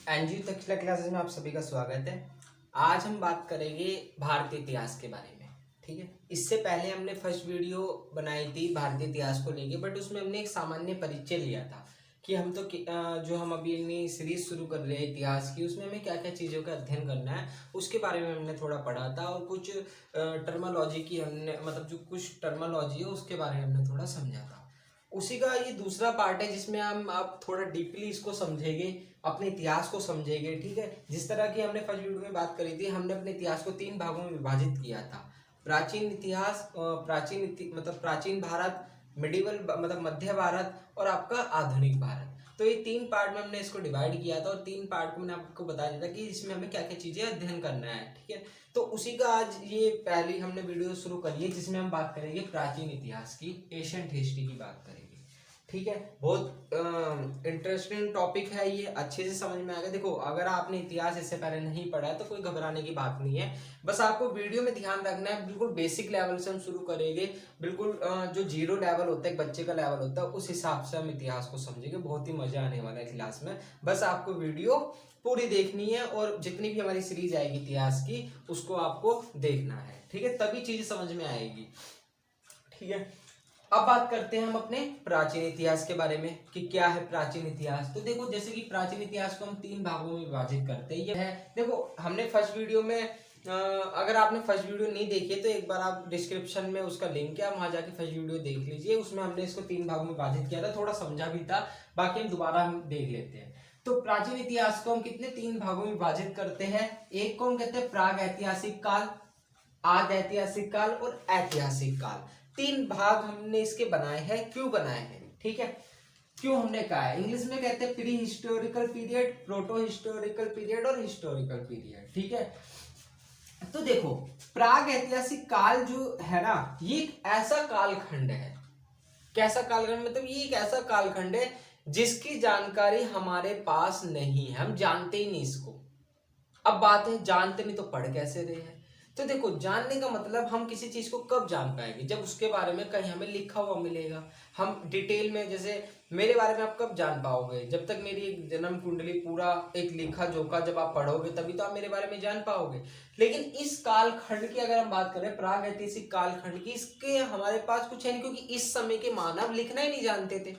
NGO Takshashila classes में आप सभी का स्वागत है। आज हम बात करेंगे भारतीय इतिहास के बारे में। ठीक है, इससे पहले हमने फर्स्ट वीडियो बनाई थी भारतीय इतिहास को लेके, बट उसमें हमने एक सामान्य परिचय लिया था कि हम तो जो हम अभी अपनी सीरीज शुरू कर रहे हैं इतिहास की, उसमें हमें क्या क्या चीज़ों का अध्ययन करना है उसके बारे में हमने थोड़ा पढ़ा था, और कुछ टर्मोलॉजी की हमने मतलब जो कुछ टर्मोलॉजी है उसके बारे में हमने थोड़ा समझा था। उसी का ये दूसरा पार्ट है जिसमें हम आप थोड़ा डीपली इसको समझेंगे, अपने इतिहास को समझेंगे। ठीक है, जिस तरह की हमने फर्स्ट वीडियो में बात करी थी, हमने अपने इतिहास को 3 भागों में विभाजित किया था। प्राचीन इतिहास, मतलब प्राचीन भारत, मिडिवल मतलब मध्य भारत, और आपका आधुनिक भारत। तो ये 3 पार्ट में हमने इसको डिवाइड किया था, और 3 पार्ट को मैंने आपको बता दिया था कि इसमें हमें क्या क्या चीजें अध्ययन करना है। ठीक है, तो उसी का आज ये पहली हमने वीडियो शुरू करी है जिसमें हम बात करेंगे प्राचीन इतिहास की, एशियंट हिस्ट्री की बात करेंगे। ठीक है, बहुत इंटरेस्टिंग टॉपिक है, ये अच्छे से समझ में आएगा। देखो, अगर आपने इतिहास इससे पहले नहीं पढ़ा है तो कोई घबराने की बात नहीं है, बस आपको वीडियो में ध्यान रखना है। बिल्कुल बेसिक लेवल से हम शुरू करेंगे, बिल्कुल जो जीरो लेवल होता है, एक बच्चे का लेवल होता है, उस हिसाब से हम इतिहास को समझेंगे। बहुत ही मजा आने वाला है क्लास में, बस आपको वीडियो पूरी देखनी है, और जितनी भी हमारी सीरीज आएगी इतिहास की उसको आपको देखना है। ठीक है, तभी चीज समझ में आएगी। ठीक है, अब बात करते हैं हम अपने प्राचीन इतिहास के बारे में कि क्या है प्राचीन इतिहास। तो देखो, जैसे कि प्राचीन इतिहास को हम 3 भागों में विभाजित करते हैं। ये है, देखो हमने फर्स्ट वीडियो में अगर आपने फर्स्ट वीडियो नहीं देखी है तो एक बार आप डिस्क्रिप्शन में उसका लिंक है, आप वहां जाके फर्स्ट वीडियो देख लीजिए। उसमें हमने इसको 3 भागों में विभाजित किया था, थोड़ा समझा भी था, बाकी हम दोबारा हम देख लेते हैं। तो प्राचीन इतिहास को हम कितने 3 भागों में विभाजित करते हैं। एक को हम कहते हैं प्राग ऐतिहासिक काल, आद ऐतिहासिक काल और ऐतिहासिक काल। 3 भाग हमने इसके बनाए हैं। क्यों बनाए हैं, ठीक है, क्यों हमने कहा है, इंग्लिश में कहते हैं pre historical period, proto historical period और हिस्टोरिकल पीरियड। ठीक है, तो देखो प्राग ऐतिहासिक काल जो है ना, ये एक ऐसा कालखंड है। कैसा कालखंड, मतलब ये एक ऐसा कालखंड है जिसकी जानकारी हमारे पास नहीं है, हम जानते ही नहीं इसको। अब बात है जानते नहीं तो पढ़ कैसे रहे हैं। तो देखो, जानने का मतलब हम किसी चीज को कब जान पाएंगे, जब उसके बारे में कहीं हमें लिखा हुआ मिलेगा। हम डिटेल में, जैसे मेरे बारे में आप कब जान पाओगे, जब तक मेरी एक जन्म कुंडली पूरा एक लेखा जोखा जब आप पढ़ोगे तभी तो आप मेरे बारे में जान पाओगे। लेकिन इस कालखंड की अगर हम बात करें, प्राग ऐतिहासिक कालखंड की, इसके हमारे पास कुछ है नहीं, क्योंकि इस समय के मानव लिखना ही नहीं जानते थे।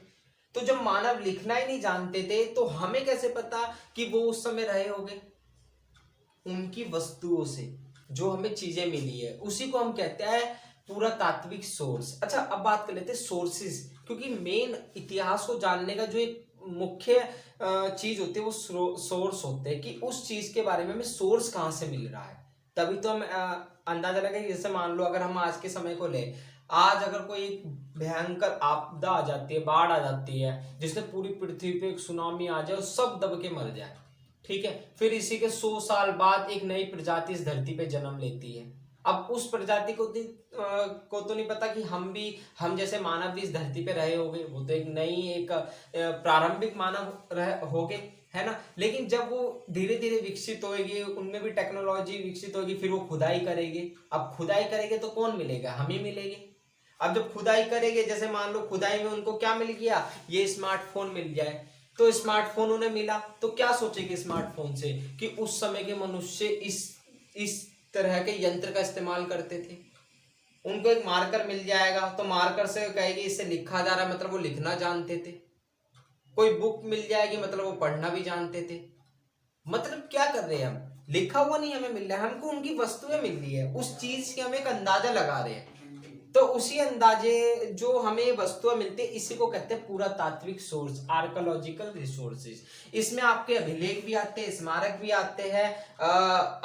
तो जब मानव लिखना ही नहीं जानते थे तो हमें कैसे पता कि वो उस समय रहे होंगे। उनकी वस्तुओं से जो हमें चीजें मिली है उसी को हम कहते हैं पूरा तात्विक सोर्स। अच्छा, अब बात कर लेते हैं सोर्सेज, क्योंकि मेन इतिहास को जानने का जो एक मुख्य चीज होती है वो सोर्स होते हैं, कि उस चीज के बारे में हमें सोर्स कहाँ से मिल रहा है, तभी तो हम अंदाजा लगाए। जैसे मान लो अगर हम आज के समय को ले, आज अगर कोई एक भयंकर आपदा आ जाती है, बाढ़ आ जाती है, जिससे पूरी पृथ्वी पे एक सुनामी आ जाए और सब दब के मर जाए, ठीक है, फिर इसी के 100 साल बाद एक नई प्रजाति इस धरती पे जन्म लेती है। अब उस प्रजाति को तो नहीं पता कि हम जैसे मानव भी इस धरती पे रहे होंगे, वो तो एक नई एक प्रारंभिक मानव होंगे, है ना। लेकिन जब वो धीरे धीरे विकसित होएगी, उनमें भी टेक्नोलॉजी विकसित होगी, फिर वो खुदाई करेंगे। अब खुदाई करेंगे तो कौन मिलेगा, हम ही मिलेंगे। अब जब खुदाई करेंगे, जैसे मान लो खुदाई में उनको क्या मिल गया, ये स्मार्टफोन मिल जाए, तो स्मार्टफोन उन्हें मिला तो क्या सोचेंगे स्मार्टफोन से, कि उस समय के मनुष्य इस तरह के यंत्र का इस्तेमाल करते थे। उनको एक मार्कर मिल जाएगा तो मार्कर से कहेगी इससे लिखा जा रहा है, मतलब वो लिखना जानते थे। कोई बुक मिल जाएगी, मतलब वो पढ़ना भी जानते थे। मतलब क्या कर रहे हैं हम, लिखा हुआ नहीं हमें मिल रहा है, हमको उनकी वस्तुएं मिल रही है, उस चीज की हम एक अंदाजा लगा रहे हैं। तो उसी अंदाजे जो हमें वस्तुएं मिलती है, इसी को कहते हैं पूरा तात्विक सोर्स, आर्कोलॉजिकल रिसोर्सेज। इसमें आपके अभिलेख भी आते हैं, स्मारक भी आते हैं,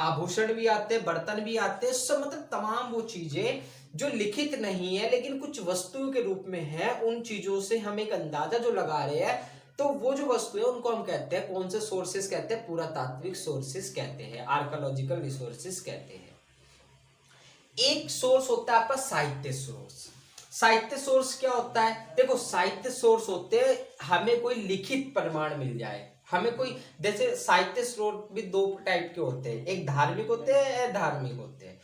आभूषण भी आते हैं, बर्तन भी आते हैं, सब मतलब तमाम वो चीजें जो लिखित नहीं है लेकिन कुछ वस्तुओं के रूप में है, उन चीजों से हम एक अंदाजा जो लगा रहे हैं। तो वो जो वस्तु है उनको हम कहते हैं, कौन से सोर्सेस कहते हैं, पूरा तात्विक सोर्सेस कहते हैं, आर्कोलॉजिकल रिसोर्सेस कहते हैं। एक सोर्स होता है आपका साहित्य सोर्स। साहित्य सोर्स क्या होता है, देखो साहित्य सोर्स होते हैं हमें कोई लिखित प्रमाण मिल जाए, हमें कोई, जैसे साहित्य स्रोत भी 2 टाइप के होते हैं, एक धार्मिक होते हैं, अधार्मिक होते हैं।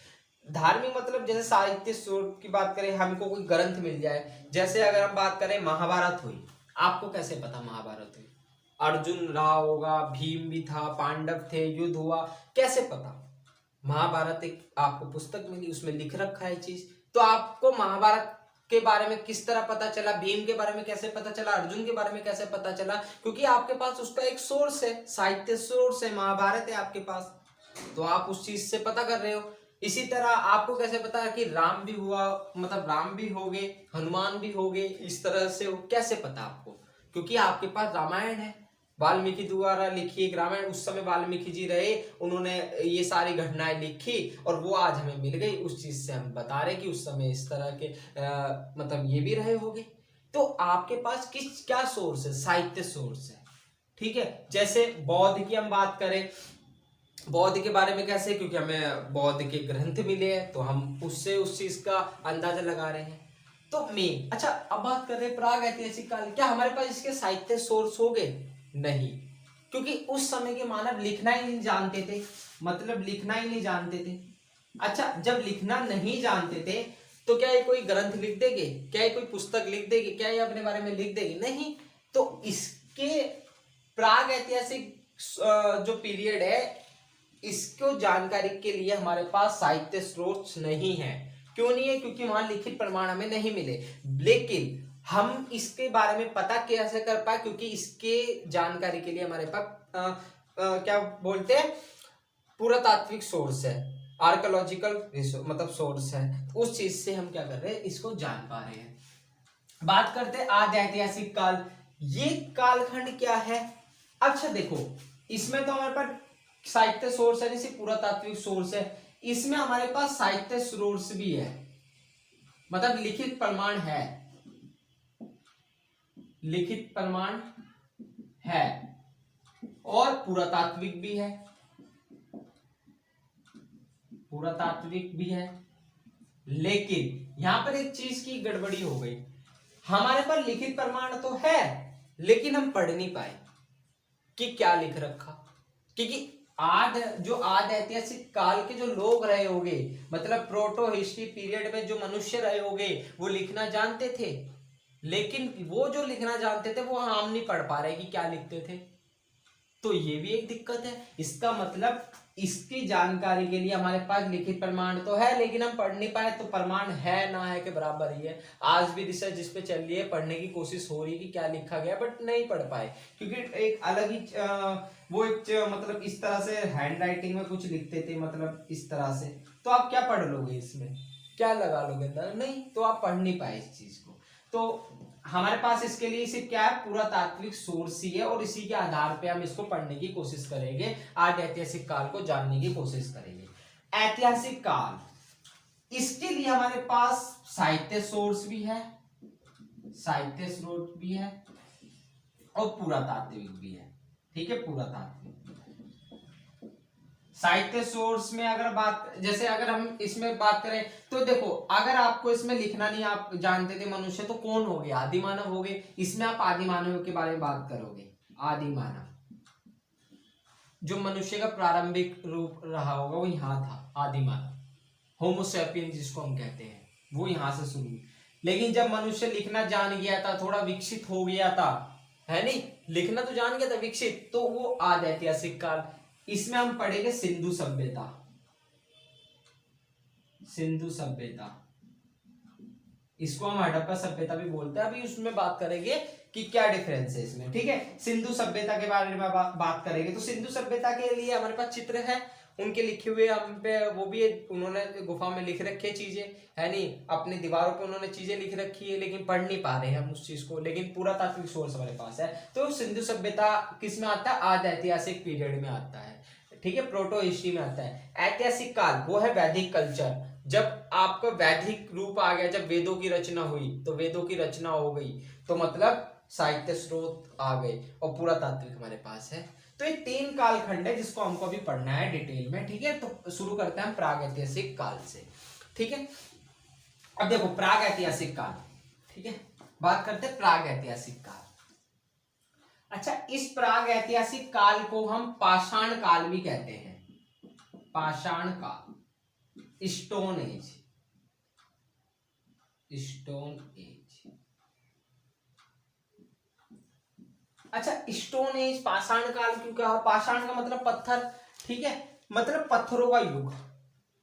धार्मिक मतलब जैसे साहित्य स्रोत की बात करें, हमको कोई ग्रंथ मिल जाए, जैसे अगर हम बात करें महाभारत हुई, आपको कैसे पता महाभारत हुई, अर्जुन रहा होगा, भीम भी था, पांडव थे, युद्ध हुआ, कैसे पता? महाभारत एक आपको पुस्तक मिली, उसमें लिख रखा है चीज। तो आपको महाभारत के बारे में किस तरह पता चला, भीम के बारे में कैसे पता चला, अर्जुन के बारे में कैसे पता चला? क्योंकि आपके पास उसका एक सोर्स है, साहित्य सोर्स है, महाभारत है आपके पास, तो आप उस चीज से पता कर रहे हो। इसी तरह आपको कैसे पता है कि राम भी हुआ, मतलब राम भी हो गए, हनुमान भी हो गए, इस तरह से हो, कैसे पता आपको? क्योंकि आपके पास रामायण है, वाल्मीकि द्वारा लिखी एक रामायण, उस समय वाल्मीकि जी रहे, उन्होंने ये सारी घटनाएं लिखी और वो आज हमें मिल गई, उस चीज से हम बता रहे कि उस समय इस तरह के मतलब ये भी रहे होंगे। तो आपके पास किस क्या सोर्स है? साहित्य सोर्स है, ठीक है। जैसे बौद्ध की हम बात करें, बौद्ध के बारे में कैसे? क्योंकि हमें बौद्ध के ग्रंथ मिले हैं, तो हम उससे उस चीज का अंदाजा लगा रहे हैं। तो मेन अच्छा, अब बात कर रहे हैं प्राग ऐतिहासिक काल, क्या हमारे पास इसके साहित्य सोर्स हो गए? नहीं, क्योंकि उस समय के मानव लिखना ही नहीं जानते थे, मतलब लिखना ही नहीं जानते थे। अच्छा, जब लिखना नहीं जानते थे तो क्या ये कोई ग्रंथ लिख देंगे? क्या ये कोई पुस्तक लिख देंगे? क्या ये अपने बारे में लिख देंगे? नहीं। तो इसके प्राग ऐतिहासिक जो पीरियड है, इसको जानकारी के लिए हमारे पास साहित्य स्रोत नहीं है। क्यों नहीं है? क्योंकि वहां लिखित प्रमाण हमें नहीं मिले। लेकिन हम इसके बारे में पता कैसे कर पाए? क्योंकि इसके जानकारी के लिए हमारे पास क्या बोलते हैं, पुरातात्विक सोर्स है, आर्कोलॉजिकल मतलब सोर्स है। उस चीज से हम क्या कर रहे हैं, इसको जान पा रहे हैं। बात करते हैं आदि ऐतिहासिक काल। ये कालखंड क्या है? अच्छा देखो, इसमें तो हमारे पास साहित्य सोर्स है, जैसे पुरातात्विक सोर्स है, इसमें हमारे पास साहित्य सोर्स भी है, मतलब लिखित प्रमाण है, लिखित प्रमाण है और पुरातात्विक भी है, पुरातात्विक भी है। लेकिन यहां पर एक चीज की गड़बड़ी हो गई, हमारे पास लिखित प्रमाण तो है लेकिन हम पढ़ नहीं पाए कि क्या लिख रखा। क्योंकि आद ऐतिहासिक काल के जो लोग रहे होंगे, मतलब प्रोटो हिस्ट्री पीरियड में जो मनुष्य रहे होंगे, वो लिखना जानते थे, लेकिन वो जो लिखना जानते थे वो हम नहीं पढ़ पा रहे कि क्या लिखते थे। तो ये भी एक दिक्कत है। इसका मतलब इसकी जानकारी के लिए हमारे पास लिखित प्रमाण तो है लेकिन हम पढ़ नहीं पाए, तो प्रमाण है ना है के बराबर ही है। आज भी रिसर्च इस पे चल रही है, पढ़ने की कोशिश हो रही है कि क्या लिखा गया, बट नहीं पढ़ पाए, क्योंकि एक अलग ही वो एक मतलब इस तरह से हैंड राइटिंग में कुछ लिखते थे, मतलब इस तरह से। तो आप क्या पढ़ लोगे इसमें, क्या लगा लोगे अंदर? नहीं, तो आप पढ़ नहीं पाए इस चीज को। तो हमारे पास इसके लिए सिर्फ क्या है, पुरातात्विक सोर्स ही है, और इसी के आधार पे हम इसको पढ़ने की कोशिश करेंगे, आज ऐतिहासिक काल को जानने की कोशिश करेंगे। ऐतिहासिक काल, इसके लिए हमारे पास साहित्य सोर्स भी है, साहित्य स्रोत भी है और पुरातात्विक भी है, ठीक है। पुरातात्विक साहित्य सोर्स में अगर बात, जैसे अगर हम इसमें बात करें तो देखो, अगर आपको इसमें लिखना नहीं आप जानते थे मनुष्य, तो कौन हो गए? आदि मानव हो गए। इसमें आप आदि मानव के बारे में बात करोगे, आदि मानव जो मनुष्य का प्रारंभिक रूप रहा होगा वो यहाँ था, आदि मानव, होमोसैपियन जिसको हम कहते हैं, वो यहाँ से शुरू। लेकिन जब मनुष्य लिखना जान गया था, थोड़ा विकसित हो गया था, है नहीं, लिखना तो जान गया था, विकसित, तो वो आदि ऐतिहासिक काल। इसमें हम पढ़ेंगे सिंधु सभ्यता, सिंधु सभ्यता, इसको हम हड़प्पा सभ्यता भी बोलते हैं। अभी उसमें बात करेंगे कि क्या डिफरेंस है इसमें, ठीक है। सिंधु सभ्यता के बारे में बात करेंगे तो सिंधु सभ्यता के लिए हमारे पास चित्र है उनके लिखे हुए, हम पे वो भी उन्होंने गुफा में लिख रखी है चीजें, है नहीं, अपनी दीवारों पे उन्होंने चीजें लिख रखी है, लेकिन पढ़ नहीं पा रहे हैं हम उस चीज को, लेकिन पुरातात्विक सोर्स हमारे पास है। तो सिंधु सभ्यता किस में आता है? आदि ऐतिहासिक पीरियड में आता है, ठीक है, प्रोटो हिस्ट्री में आता है। ऐतिहासिक काल वो है वैदिक कल्चर, जब आपका वैदिक रूप आ गया, जब वेदों की रचना हुई, तो वेदों की रचना हो गई, तो मतलब साहित्य स्रोत आ गए, और पुरातात्विक हमारे पास है। तो ये 3 कालखंड है जिसको हमको अभी पढ़ना है डिटेल में, ठीक है। तो शुरू करते हैं हम प्राग ऐतिहासिक काल से, ठीक है। अब देखो प्राग ऐतिहासिक काल, ठीक है, बात करते हैं प्राग ऐतिहासिक काल। अच्छा, इस प्राग ऐतिहासिक काल को हम पाषाण काल भी कहते हैं, पाषाण काल, स्टोन एज, स्टोन एज। अच्छा, स्टोन एज पाषाण काल क्यों कहा? पाषाण का मतलब पत्थर, ठीक है, मतलब पत्थरों का युग।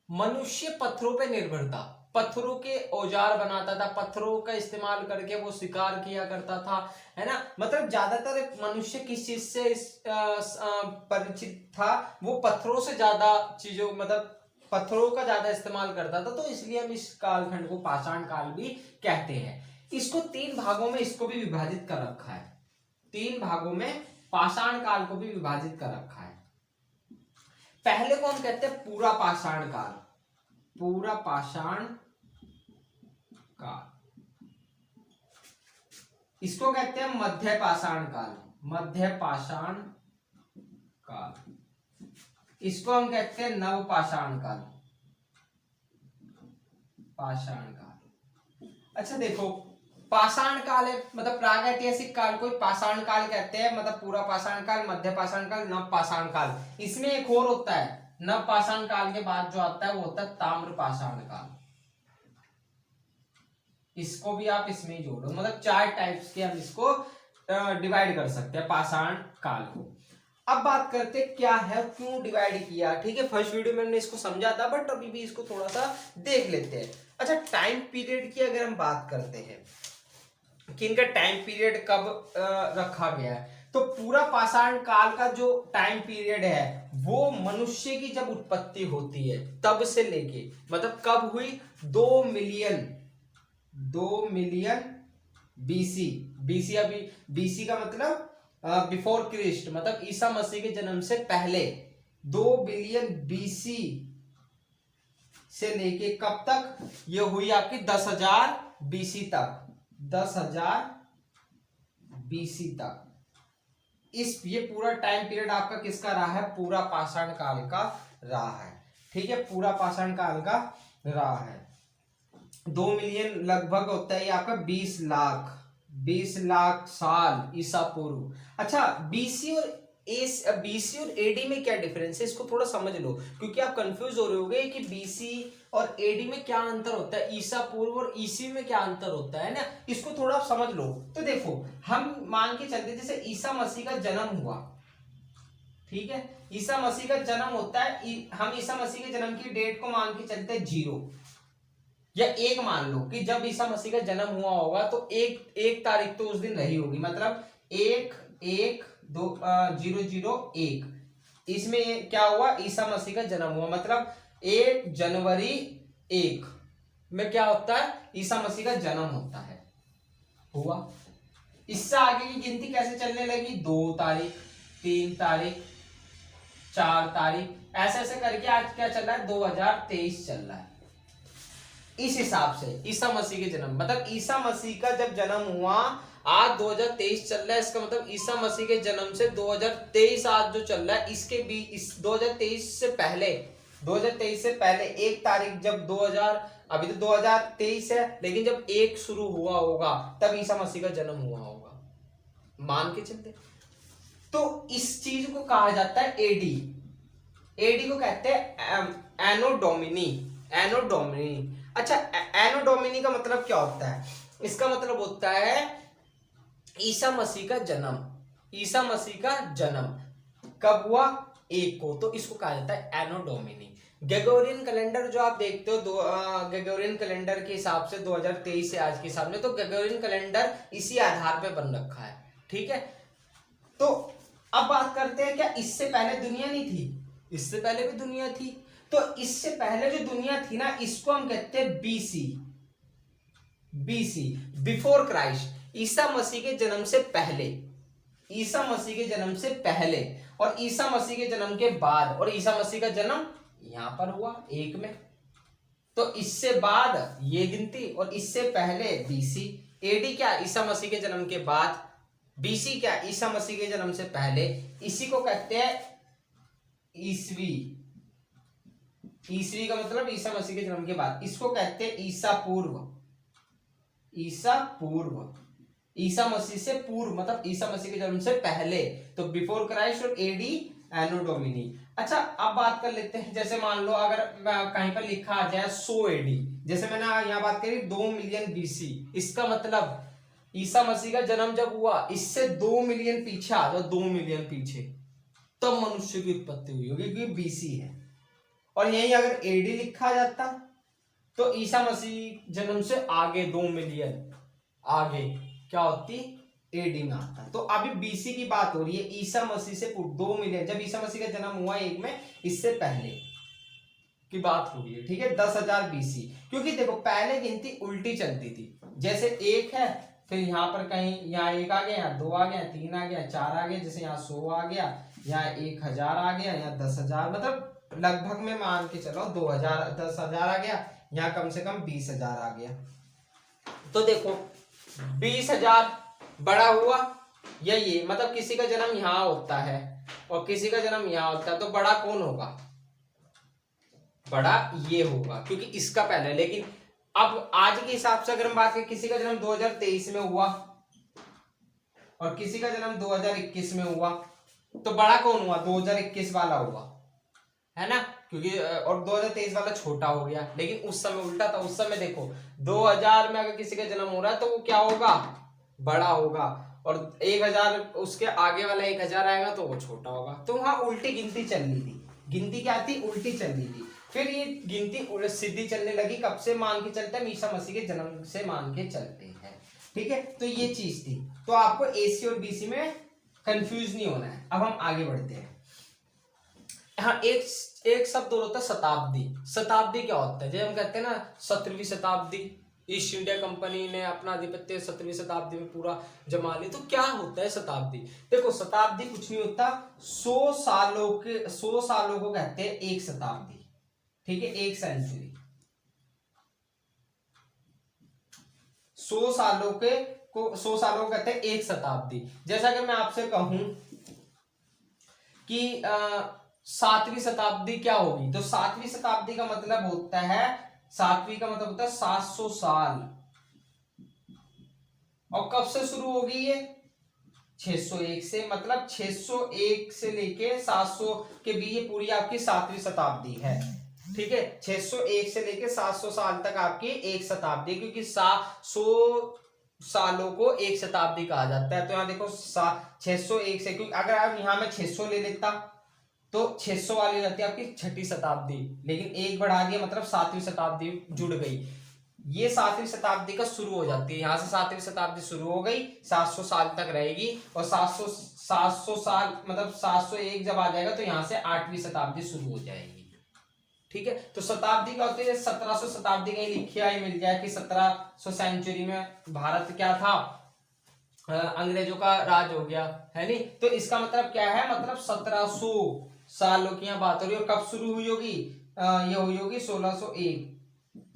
मनुष्य पत्थरों पे निर्भर था, पत्थरों के औजार बनाता था, पत्थरों का इस्तेमाल करके वो शिकार किया करता था, है ना। मतलब ज्यादातर मनुष्य किस चीज से परिचित था, वो पत्थरों से ज्यादा चीजों, मतलब पत्थरों का ज्यादा इस्तेमाल करता था, तो इसलिए हम इस कालखंड को पाषाण काल भी कहते हैं। इसको 3 भागों में इसको भी विभाजित कर रखा है, 3 भागों में पाषाण काल को भी विभाजित कर रखा है। पहले को हम कहते हैं पूरा पाषाण काल, पूरा पाषाण काल। इसको कहते हैं मध्य पाषाण काल, मध्य पाषाण काल। इसको हम कहते हैं नव पाषाण काल, पाषाण काल। अच्छा देखो, पाषाण काल है मतलब प्रागैतिहासिक काल को पाषाण काल कहते हैं, मतलब पूरा पाषाण काल, मध्य पाषाण काल, नव पाषाण काल। इसमें एक और होता है, नव पाषाण काल के बाद जो आता है वो होता है ताम्र पाषाण काल। इसको भी आप इसमें ही जोड़ो, मतलब 4 टाइप्स के हम इसको डिवाइड कर सकते हैं पाषाण काल को। अब बात करते हैं क्या है, क्यों डिवाइड किया, ठीक है। फर्स्ट वीडियो में हमने इसको समझा था, बट अभी भी इसको थोड़ा सा देख लेते हैं। अच्छा, टाइम पीरियड की अगर हम बात करते हैं कि इनका टाइम पीरियड कब रखा गया है, तो पूरा पाषाण काल का जो टाइम पीरियड है वो मनुष्य की जब उत्पत्ति होती है तब से लेके, मतलब कब हुई, 2 मिलियन बीसी। बीसी अभी बीसी का मतलब बिफोर क्रिस्ट, मतलब ईसा मसीह के जन्म से पहले 2 बिलियन बीसी से लेके कब तक, ये हुई आपकी 10,000 बीसी तक, 10,000 बीसी तक। ये पूरा टाइम पीरियड आपका किसका रहा है, पूरा पाषाण काल का रहा है, ठीक है, पूरा पाषाण काल का रहा है। 2 मिलियन लगभग होता है आपका 20 लाख साल ईसा पूर्व। अच्छा, बीसी और एडी में क्या डिफरेंस है, इसको थोड़ा समझ लो, क्योंकि आप कंफ्यूज हो रहे होगे कि बीसी और एडी में क्या अंतर होता है, ईसा पूर्व और ईसी में क्या अंतर होता है ना, इसको थोड़ा आप समझ लो। तो देखो, हम मान के चलते जैसे ईसा मसीह का जन्म हुआ, ठीक है, ईसा मसीह का जन्म होता है, हम ईसा मसीह के जन्म की डेट को मान के चलते 0 या 1 मान लो कि जब ईसा मसीह का जन्म हुआ होगा तो एक तारीख तो उस दिन रही होगी, मतलब 1/1/2/001, इसमें क्या हुआ, ईसा मसीह का जन्म हुआ, मतलब 1 जनवरी 1 में क्या होता है, ईसा मसीह का जन्म होता है, हुआ। इससे आगे की गिनती कैसे चलने लगी, 2 तारीख, 3 तारीख, 4 तारीख, ऐसे ऐसे करके आज क्या चल रहा है, 2023 चल रहा है। इस हिसाब से ईसा मसीह के जन्म, मतलब ईसा मसीह का जब जन्म हुआ, आज 2023 चल रहा है, इसका मतलब ईसा मसीह के जन्म से 2023 आज जो चल रहा है, इसके भी इस 2023 से पहले, 2023 से पहले 1 तारीख जब 2000, अभी तो 2023 है, लेकिन जब 1 शुरू हुआ होगा तब ईसा मसीह का जन्म हुआ होगा, मान के चलते। तो इस चीज को कहा जाता है एडी, एडी को कहते हैं एनो डोमिनी, एनो डोमिनी। अच्छा, एनो डोमिनी का मतलब क्या होता है, इसका मतलब होता है ईसा मसीह का जन्म, ईसा मसीह का जन्म कब हुआ, 1 को, तो इसको कहा जाता है एनो डोमिनी। ग्रेगोरियन कैलेंडर जो आप देखते हो, ग्रेगोरियन कैलेंडर के हिसाब से 2023 से आज के हिसाब में, तो ग्रेगोरियन कैलेंडर इसी आधार पे बन रखा है, ठीक है। तो अब बात करते हैं, क्या इससे पहले दुनिया नहीं थी, इससे पहले भी दुनिया थी। तो इससे पहले जो दुनिया थी ना, इसको हम कहते हैं BC, BC before Christ, Isa Masih के जन्म से पहले, ईसा मसीह के जन्म से पहले, और ईसा मसीह के जन्म के बाद, और ईसा मसीह का जन्म यहां पर हुआ 1 में, तो इससे बाद ये गिनती, और इससे पहले बीसी। एडी क्या, ईसा मसीह के जन्म के बाद, बीसी क्या, ईसा मसीह के जन्म से पहले, इसी को कहते हैं ईसवी, ईसवी का मतलब ईसा मसीह के जन्म के बाद, इसको कहते हैं ईसा पूर्व, ईसा पूर्व, ईसा मसीह से पूर्व, मतलब ईसा मसीह के जन्म से पहले, तो बिफोर क्राइस्ट, और एडी एनो डोमिनी। अच्छा, अब बात कर लेते हैं, जैसे मान लो अगर कहीं पर लिखा आ जाए 100 एडी, जैसे मैंने यहाँ बात करी 2 मिलियन बीसी, इसका मतलब ईसा मसीह का जन्म जब हुआ, इससे 2 मिलियन पीछे आ जाओ, 2 मिलियन पीछे, तब मनुष्य की उत्पत्ति हुई होगी, क्योंकि बीसी है। और यही अगर एडी लिखा जाता तो ईसा मसीह जन्म से आगे 2 मिलियन आगे क्या होती, एडी में आता। तो अभी बीसी की बात हो रही है, ईसा मसीह से 2 मिलियन, जब ईसा मसीह का जन्म हुआ एक में, इससे पहले की बात हो रही है, ठीक है, 10,000 बीसी। क्योंकि देखो पहले गिनती उल्टी चलती थी, जैसे एक है, फिर यहाँ पर कहीं यहाँ 1 आ गया, यहाँ 2 आ गया, 3 आ गया, 4 आ गया, जैसे यहाँ 100 आ गया, यहाँ 1,000 आ गया, यहाँ 10,000, मतलब लगभग में मान के चलो 2,000 10,000 आ गया, यहाँ कम से कम 20,000 आ गया। तो देखो 20,000 बड़ा हुआ या ये, मतलब किसी का जन्म यहाँ होता है और किसी का जन्म यहाँ होता है, तो बड़ा कौन होगा, बड़ा ये होगा, क्योंकि इसका पहले। लेकिन अब आज के हिसाब से अगर हम बात करें, किसी का जन्म 2023 में हुआ और किसी का जन्म 2021 में हुआ, तो बड़ा कौन हुआ, 2021 वाला हुआ, है ना, क्योंकि और 2023 वाला छोटा हो गया। लेकिन उस समय उल्टा था, उस समय देखो 2000 में अगर किसी का जन्म हो रहा है तो वो क्या होगा, बड़ा होगा, और 1000 उसके आगे वाला 1000 आएगा तो वो छोटा होगा। तो वहां उल्टी गिनती चल रही थी, गिनती क्या थी, उल्टी चल रही थी। फिर ये गिनती सीधी चलने लगी, कब से मान के चलते हैं, ईसा मसीह के जन्म से मान के चलते हैं, ठीक है। तो ये चीज थी, तो आपको एसी और बीसी में कंफ्यूज नहीं होना है। अब हम आगे बढ़ते हैं। हाँ, एक शब्द और होता है शताब्दी। शताब्दी क्या होता है, जब हम कहते हैं ना 17वीं शताब्दी, ईस्ट इंडिया कंपनी ने अपना आधिपत्य 17वीं शताब्दी में पूरा जमा लिया, तो क्या होता है शताब्दी। देखो शताब्दी कुछ नहीं होता, 100 सालों को कहते हैं एक शताब्दी, ठीक है, एक सेंचुरी। 100 सालों को कहते हैं एक शताब्दी। जैसा कि मैं आपसे कहूं कि 7वीं शताब्दी क्या होगी, तो 7वीं शताब्दी का मतलब होता है, 7वीं का मतलब होता है 700 साल। और कब से शुरू होगी ये, 601 से, मतलब 601 से लेके 700 के बीच ये पूरी आपकी 7वीं शताब्दी है, ठीक है। 601 से लेके 700 साल तक आपकी एक शताब्दी, क्योंकि 100 सालों को एक शताब्दी कहा जाता है। तो यहाँ देखो 601 से, क्योंकि अगर आप यहाँ में 600 ले लेता तो 600 वाली हो जाती है आपकी 6ठी शताब्दी, लेकिन एक बढ़ा दिया मतलब 7वीं शताब्दी जुड़ गई। ये 7वीं शताब्दी का शुरू हो जाती है, यहाँ से 7वीं शताब्दी शुरू हो गई, 700 साल तक रहेगी, और 700 साल मतलब 701 जब आ जाएगा तो यहाँ से 8वीं शताब्दी शुरू हो जाएगी, ठीक है। तो शताब्दी क्या होती है, 1700 शताब्दी कहीं लिखी ही मिल जाए कि 1700 सेंचुरी में भारत क्या था, अंग्रेजों का राज हो गया, है नहीं। तो इसका मतलब क्या है, मतलब 1700 सालों की यहाँ बात हो रही है। और कब शुरू हुई होगी, ये हुई होगी 1601।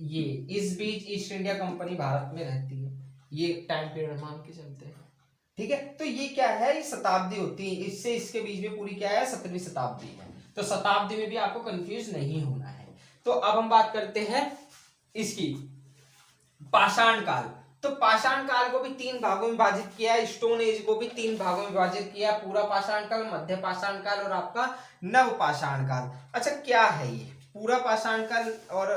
ये इस बीच ईस्ट इंडिया कंपनी भारत में रहती है, ये टाइम पीरियड मान के चलते हैं, ठीक है। तो ये क्या है, ये शताब्दी होती है, इससे इसके बीच में पूरी क्या है, 17वीं शताब्दी है। तो शताब्दी में भी आपको कंफ्यूज नहीं होना है। तो अब हम बात करते हैं इसकी पाषाण काल। तो पाषाण काल को भी 3 भागों में विभाजित किया है, स्टोन एज को भी 3 भागों में विभाजित किया, पूरा पाषाण काल, मध्य पाषाण काल और आपका नव पाषाण काल। अच्छा क्या है ये पूरा पाषाण काल और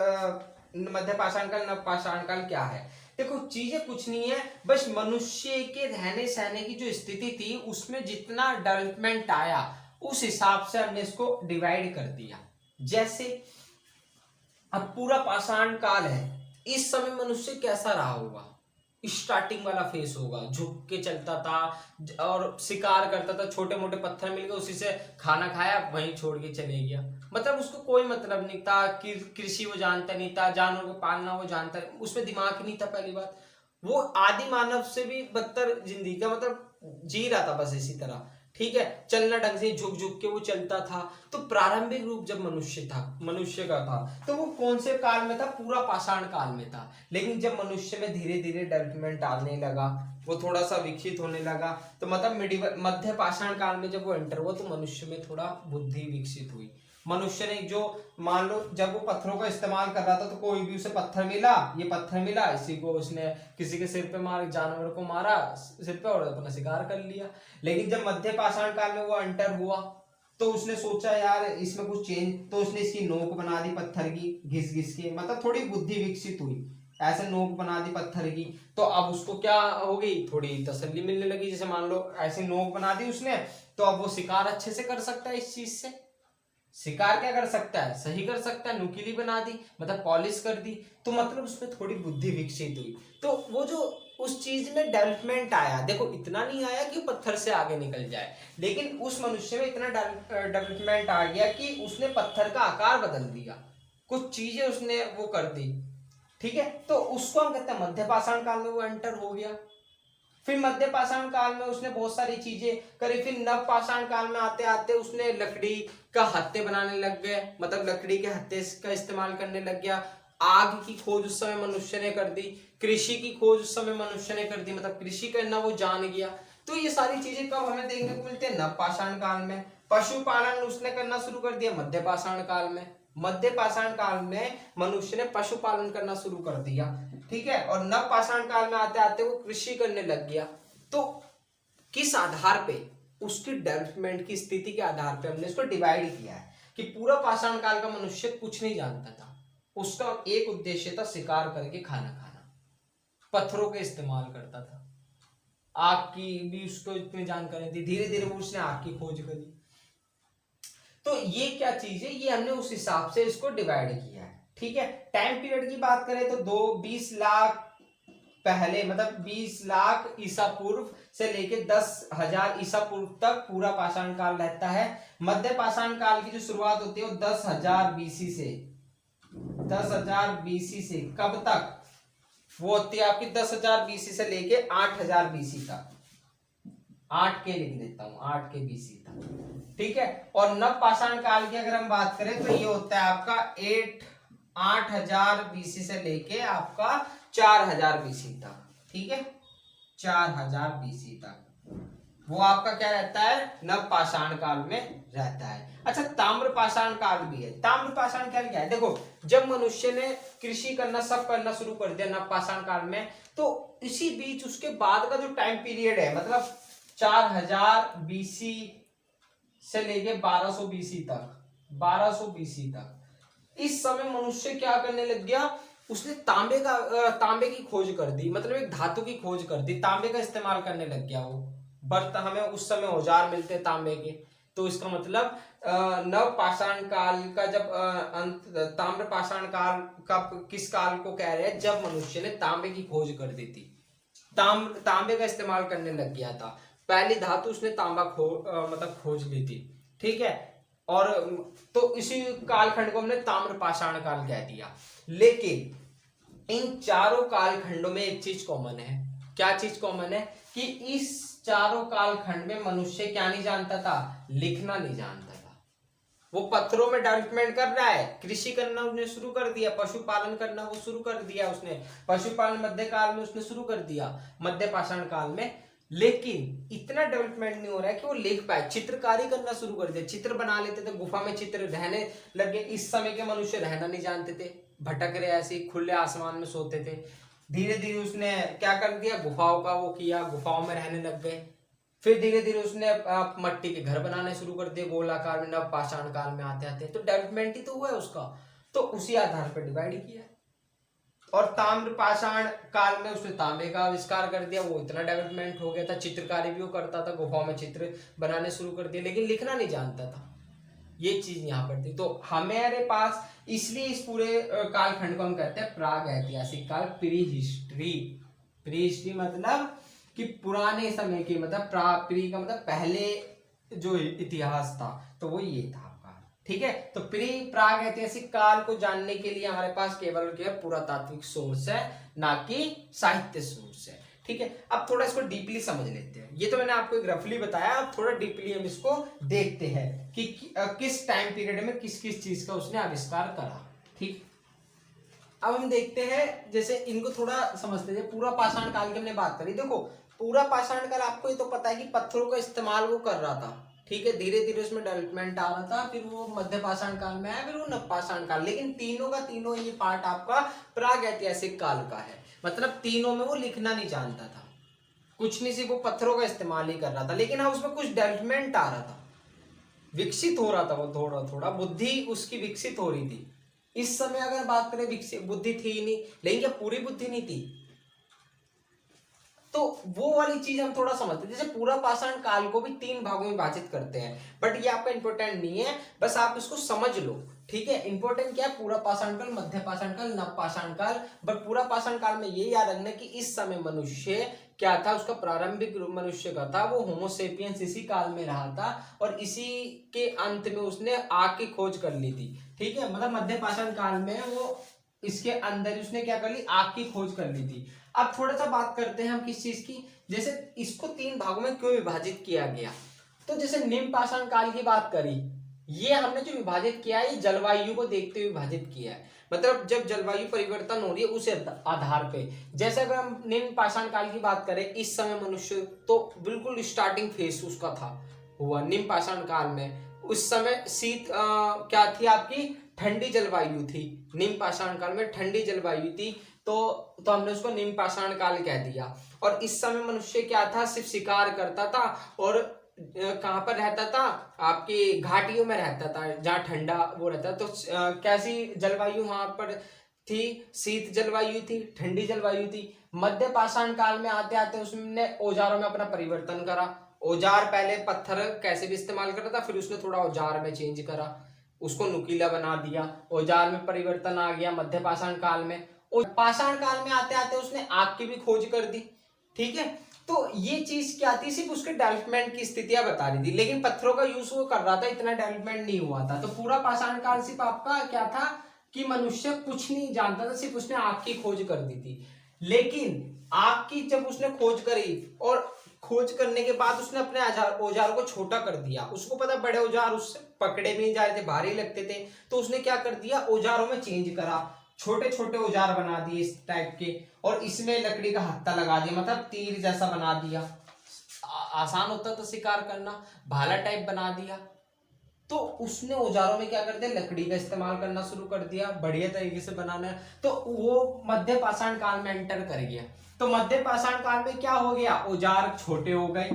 मध्य पाषाण काल, नव पाषाण काल क्या है। देखो चीजें कुछ नहीं है, बस मनुष्य के रहने सहने की जो स्थिति थी उसमें जितना डेवलपमेंट आया उस हिसाब से हमने इसको डिवाइड कर दिया। जैसे अब पूरा पाषाण काल है, इस समय मनुष्य कैसा रहा होगा, स्टार्टिंग वाला फेस होगा, झुक के चलता था और शिकार करता था, छोटे मोटे पत्थर मिल गए उसी से खाना खाया, वहीं छोड़ के चले गया, मतलब उसको कोई मतलब नहीं था, कृषि वो जानता नहीं था, जानवरों को पालना वो जानता, उसमें दिमाग नहीं था। पहली बात वो आदि मानव से भी बदतर जिंदगी का मतलब जी रहा था बस इसी तरह, ठीक है, चलना ढंग से झुक झुक के वो चलता था। तो प्रारंभिक रूप जब मनुष्य का था तो वो कौन से काल में था, पूरा पाषाण काल में था। लेकिन जब मनुष्य में धीरे धीरे डेवलपमेंट आने लगा, वो थोड़ा सा विकसित होने लगा, तो मतलब मध्य पाषाण काल में जब वो एंटर हुआ तो मनुष्य में थोड़ा बुद्धि विकसित हुई। मनुष्य ने जो मान लो जब वो पत्थरों का इस्तेमाल कर रहा था तो कोई भी उसे पत्थर मिला, ये पत्थर मिला, इसी को उसने किसी के सिर पे मार, जानवर को मारा सिर पे और अपना शिकार कर लिया। लेकिन जब मध्य पाषाण काल में वो एंटर हुआ तो उसने सोचा यार इसमें कुछ चेंज, तो उसने इसकी नोक बना दी पत्थर की, घिस घिस के, मतलब थोड़ी बुद्धि विकसित हुई, ऐसे नोक बना दी पत्थर की, तो अब उसको क्या हो गई, थोड़ी तसल्ली मिलने लगी। जैसे मान लो ऐसी नोक बना दी उसने, तो अब वो शिकार अच्छे से कर सकता है इस चीज से। शिकार क्या कर सकता है, सही कर सकता है, नुकीली बना दी मतलब पॉलिश कर दी, तो मतलब उसमें थोड़ी बुद्धि विकसित हुई। तो वो जो उस चीज में डेवलपमेंट आया, देखो इतना नहीं आया कि पत्थर से आगे निकल जाए, लेकिन उस मनुष्य में इतना डेवलपमेंट आ गया कि उसने पत्थर का आकार बदल दिया, कुछ चीजें उसने वो कर दी। ठीक है, तो उसको हम कहते हैं मध्य पाषाण काल में वो एंटर हो गया। फिर मध्य पाषाण काल में उसने बहुत सारी चीजें करी। फिर नव पाषाण काल में आते आते उसने लकड़ी का हत्थे बनाने लग गए, मतलब लकड़ी के हत्थे का इस्तेमाल करने लग गया। आग की खोज उस समय मनुष्य ने कर दी। कृषि की खोज उस समय मनुष्य ने कर दी, मतलब कृषि करना वो जान गया। तो ये सारी चीजें कब हमें देखने को मिलती है, नव पाषाण काल में। पशुपालन उसने करना शुरू कर दिया मध्य पाषाण काल में। मध्य पाषाण काल में मनुष्य ने पशुपालन करना शुरू कर दिया। ठीक है, और नव पाषाण काल में आते आते वो कृषि करने लग गया। तो किस आधार पे, उसकी डेवलपमेंट की स्थिति के आधार पे हमने इसको डिवाइड किया है कि पूरा पाषाण काल का मनुष्य कुछ नहीं जानता था, उसका एक उद्देश्य था शिकार करके खाना खाना, पत्थरों के इस्तेमाल करता था। आग की भी उसको इतनी जानकारी थी, धीरे धीरे वो उसने आग की खोज करी। तो ये क्या चीज है, ये हमने उस हिसाब से इसको डिवाइड किया है। ठीक है, टाइम पीरियड की बात करें तो 20 लाख पहले, मतलब 20 लाख ईसा पूर्व से लेके 10,000 ईसा पूर्व तक पूरा पाषाण काल रहता है। मध्य पाषाण काल की जो शुरुआत होती है वो 10,000 बीसी से, 10,000 बीसी से कब तक वो होती है आपकी, 10,000 बीसी से लेके 8,000 बीसी तक। 8 के लिख देता हूं, 8 के बीसी तक। ठीक है, और नव पाषाण काल की अगर हम बात करें तो ये होता है आपका 8,000 बीसी से लेके आपका 4,000 बीसी तक। ठीक है, 4,000 बीसी तक वो आपका क्या रहता है, नव पाषाण काल में रहता है। अच्छा, ताम्र पाषाण काल भी है। ताम्र पाषाण काल क्या है, देखो जब मनुष्य ने कृषि करना सब करना शुरू कर दिया नव पाषाण काल में, तो इसी बीच उसके बाद का जो टाइम पीरियड है, मतलब 4,000 बीसी से लेके 1200 बीसी तक, 1200 बीसी तक, इस समय मनुष्य क्या करने लग गया, उसने तांबे की खोज कर दी, मतलब एक धातु की खोज कर दी, तांबे का इस्तेमाल करने लग गया वो। बर्त हमें उस समय औजार मिलते तांबे के, तो इसका मतलब नव पाषाण काल का जब अंत, ताम्र पाषाण काल का किस काल को कह रहे हैं, जब मनुष्य ने तांबे की खोज कर दी थी, तांबे का इस्तेमाल करने लग गया था। पहली धातु उसने तांबा मतलब खोज ली थी। ठीक है, और तो इसी कालखंड को हमने ताम्र पाषाण काल कह दिया। लेकिन इन चारों कालखंडों में एक चीज कॉमन है। क्या चीज कॉमन है, कि इस चारों कालखंड में मनुष्य क्या नहीं जानता था, लिखना नहीं जानता था। वो पत्थरों में डेवलपमेंट कर रहा है, कृषि करना उसने शुरू कर दिया, पशुपालन करना वो शुरू कर दिया उसने, पशुपालन मध्य काल में उसने शुरू कर दिया, मध्य पाषाण काल में। लेकिन इतना डेवलपमेंट नहीं हो रहा है कि वो लिख पाए, चित्रकारी करना शुरू कर दिया, चित्र बना लेते थे, गुफा में चित्र रहने लगे। इस समय के मनुष्य रहना नहीं जानते थे, भटक रहे ऐसे खुले आसमान में सोते थे। धीरे धीरे उसने क्या कर दिया, गुफाओं का वो किया, गुफाओं में रहने लग गए। फिर धीरे धीरे उसने मट्टी के घर बनाने शुरू कर दिए गोलाकार में, नव पाषाण काल में आते आते, तो डेवलपमेंट ही तो हुआ है उसका, तो उसी आधार पर डिवाइड किया है। और ताम्र पाषाण काल में उसने तांबे का आविष्कार कर दिया, वो इतना डेवलपमेंट हो गया था, चित्रकारी भी वो करता था, गुफाओं में चित्र बनाने शुरू कर दिए, लेकिन लिखना नहीं जानता था। ये चीज यहाँ पर थी। तो हमारे पास इसलिए इस पूरे कालखंड को हम कहते हैं प्राग ऐतिहासिक काल, प्री हिस्ट्री। प्री हिस्ट्री मतलब कि पुराने समय के, मतलब प्री का मतलब पहले जो इतिहास था, तो वो ये था आपका। ठीक है, तो प्री प्राग ऐतिहासिक काल को जानने के लिए हमारे पास केवल पुरातात्विक सोर्स है, ना कि साहित्य सोर्स है। ठीक है, अब थोड़ा इसको डीपली समझ लेते हैं। ये तो मैंने आपको एक रफली बताया, अब थोड़ा डीपली हम इसको देखते हैं कि किस टाइम पीरियड में किस किस चीज का उसने आविष्कार करा। ठीक, अब हम देखते हैं, जैसे इनको थोड़ा समझते हैं। पूरा पाषाण काल की हमने बात करी, देखो पूरा पाषाण काल आपको ये तो पता है कि पत्थरों का इस्तेमाल वो कर रहा था। ठीक है, धीरे धीरे उसमें डेवलपमेंट आ रहा था, फिर वो मध्य पाषाण काल में आया, फिर वो नव पाषाण काल। लेकिन तीनों का तीनों ये पार्ट आपका प्राग ऐतिहासिक काल का है, मतलब तीनों में वो लिखना नहीं जानता था, कुछ नहीं, सिर्फ वो पत्थरों का इस्तेमाल ही कर रहा था। लेकिन हाँ, उसमें कुछ डेवलपमेंट आ रहा था, विकसित हो रहा था वो, थोड़ा थोड़ा बुद्धि उसकी विकसित हो रही थी। इस समय अगर बात करें विकसित बुद्धि थी ही नहीं, लेकिन क्या पूरी बुद्धि नहीं थी? तो वो वाली चीज हम थोड़ा समझते हैं। जैसे पूरा पाषाण काल को भी 3 भागों में विभाजित करते हैं, बट ये आपका इंपॉर्टेंट नहीं है, बस आप इसको समझ लो, ठीक है। इंपॉर्टेंट क्या है? पूरा पाषाण काल, मध्य पाषाण काल, नव पाषाण काल। बट पूरा पाषाण काल में ये याद रखना कि इस समय मनुष्य क्या था, उसका प्रारंभिक रूप मनुष्य का था, वो होमोसेपियंस इसी काल में रहा था, और इसी के अंत में उसने आग की खोज कर ली थी, ठीक है। मतलब मध्य पाषाण काल में वो इसके अंदर उसने क्या कर ली, आग की खोज कर ली थी। अब थोड़ा सा बात करते हैं हम किस चीज की, जैसे इसको 3 भागों में क्यों विभाजित किया गया। तो जैसे निम्न पाषाण काल की बात करी, ये हमने जो विभाजित किया है, ये जलवायु को देखते हुए विभाजित किया है। मतलब जब जलवायु परिवर्तन हो रही है उस आधार पे। जैसे अगर हम निम्न पाषाण काल की बात करें, इस समय मनुष्य तो बिल्कुल स्टार्टिंग फेज उसका था, हुआ निम्न पाषाण काल में। उस समय शीत क्या थी आपकी, ठंडी जलवायु थी। निम्न पाषाण काल में ठंडी जलवायु थी, तो हमने उसको निम्न पाषाण काल कह दिया। और इस समय मनुष्य क्या था, सिर्फ शिकार करता था, और कहाँ पर रहता था, आपकी घाटियों में रहता था जहाँ ठंडा वो रहता। तो कैसी जलवायु वहां पर थी, शीत जलवायु थी, ठंडी जलवायु थी। मध्य पाषाण काल में आते आते उसने औजारों में अपना परिवर्तन करा। औजार पहले पत्थर कैसे भी इस्तेमाल करता था, फिर उसने थोड़ा औजार में चेंज करा, उसको नुकीला बना दिया, औजार में परिवर्तन आ गया मध्य पाषाण काल में। और पाषाण काल में आते आते उसने आग की भी खोज कर दी, ठीक है। तो ये चीज क्या थी, सिर्फ उसके डेवलपमेंट की स्थितियां बता रही थी, लेकिन पत्थरों का यूज वो कर रहा था, इतना डेवलपमेंट नहीं हुआ था। तो पूरा पाषाण काल सिर्फ आपका क्या था कि मनुष्य कुछ नहीं जानता था, सिर्फ उसने आग की खोज कर दी थी। लेकिन आग की जब उसने खोज करी, और खोज करने के बाद उसने अपने औजारों को छोटा कर दिया, उसको पता बड़े औजार उससे पकड़े भी नहीं जा रहे थे, भारी लगते थे, तो उसने क्या कर दिया, औजारों में चेंज करा, छोटे छोटे औजार बना दिए इस टाइप के, और इसमें लकड़ी का हत्था लगा दिया, मतलब तीर जैसा बना दिया। आसान होता था शिकार करना, भाला टाइप बना दिया। तो उसने औजारों में क्या कर दिया, लकड़ी का इस्तेमाल करना शुरू कर दिया, बढ़िया तरीके से बनाना। तो वो मध्य पाषाण काल में एंटर कर गया। तो मध्य पाषाण काल में क्या हो गया, औजार छोटे हो गए।